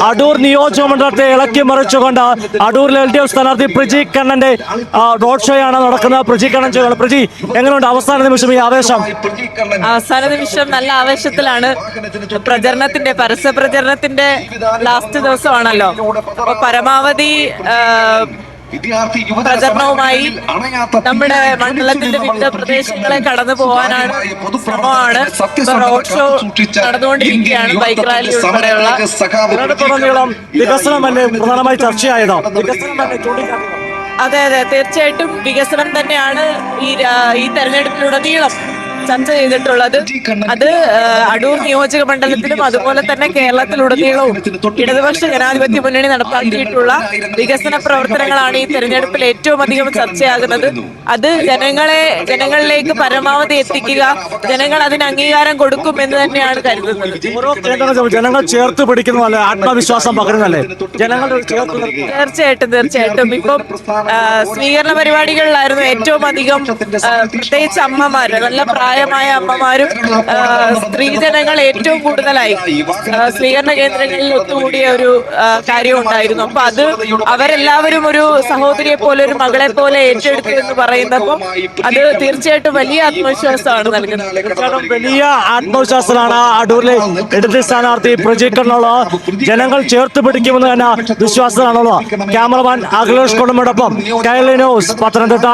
അടൂർ നിയോജക മണ്ഡലത്തെ ഇളക്കി മറിച്ചുകൊണ്ട് അടൂരിലെ LDF സ്ഥാനാർത്ഥി പ്രജി കണ്ണന്റെ റോഡ് ഷോയാണ് നടക്കുന്നത്. പ്രജി കണ്ണൻ ചോദിക്കണം, പ്രജി എങ്ങനെയുണ്ട് അവസാന നിമിഷം ഈ ആവേശം? അവസാന നിമിഷം നല്ല ആവേശത്തിലാണ്. പരസ്യ പ്രചരണത്തിന്റെ ലാസ്റ്റ് ദിവസമാണല്ലോ. അപ്പൊ പരമാവധി പ്രചരണവുമായി നമ്മുടെ മണ്ഡലത്തിന്റെ വിവിധ പ്രദേശങ്ങളെ കടന്നു പോകാനാണ് ശ്രമമാണ്. റോഡ് ഷോ നടന്നുകൊണ്ടിരിക്കുകയാണ്. ബൈക്ക് റാലി ഉൾപ്പെടെയുള്ള വികസനം തന്നെ പ്രധാനമായി ചർച്ചയായതോ? അതെ, തീർച്ചയായിട്ടും വികസനം തന്നെയാണ് ഈ തെരഞ്ഞെടുപ്പിലുടനീളം ചർച്ച ചെയ്തിട്ടുള്ളത്. അത് അടൂർ നിയോജക മണ്ഡലത്തിലും അതുപോലെ തന്നെ കേരളത്തിലുടനീളവും ഇടതുപക്ഷ ജനാധിപത്യ മുന്നണി നടപ്പാക്കിയിട്ടുള്ള വികസന പ്രവർത്തനങ്ങളാണ് ഈ തെരഞ്ഞെടുപ്പിൽ ഏറ്റവും അധികം ചർച്ചയാകുന്നത്. അത് ജനങ്ങളിലേക്ക് പരമാവധി എത്തിക്കുക, ജനങ്ങൾ അതിന് അംഗീകാരം കൊടുക്കും എന്ന് തന്നെയാണ് കരുതുന്നത്. ജനങ്ങൾ ചേർത്ത് പിടിക്കുന്നതല്ലേ, ആത്മവിശ്വാസം പകരുന്നല്ലേ ജനങ്ങൾ? തീർച്ചയായിട്ടും ഇപ്പം സ്വീകരണ പരിപാടികളിലായിരുന്നു ഏറ്റവും അധികം, പ്രത്യേകിച്ച് അമ്മമാര്, നല്ല പ്രായമായ അമ്മമാരും സ്ത്രീജനങ്ങൾ ഏറ്റവും കൂടുതലായി സ്വീകരണ കേന്ദ്രങ്ങളിൽ ഒത്തുകൂടിയ ഒരു കാര്യം ഉണ്ടായിരുന്നു. അപ്പൊ അത് അവരെല്ലാവരും ഒരു സഹോദരിയെ പോലെ, ഒരു മകളെ പോലെ ഏറ്റെടുത്തു എന്ന് പറയുന്നപ്പോൾ അത് തീർച്ചയായിട്ടും വലിയ ആത്മവിശ്വാസമാണ് നൽകുന്നത്. വലിയ ആത്മവിശ്വാസമാണ് അടൂരിലെ ഇടത് സ്ഥാനാർത്ഥി പ്രജി കണ്ണനുള്ള. ജനങ്ങൾ ചേർത്ത് പിടിക്കുമെന്ന് തന്നെ വിശ്വാസമാണുള്ളത്. ക്യാമറമാൻ അഖിലേഷ് കൊള്ളമ്മയോടൊപ്പം കൈരളി ന്യൂസ്, പത്തനംതിട്ട.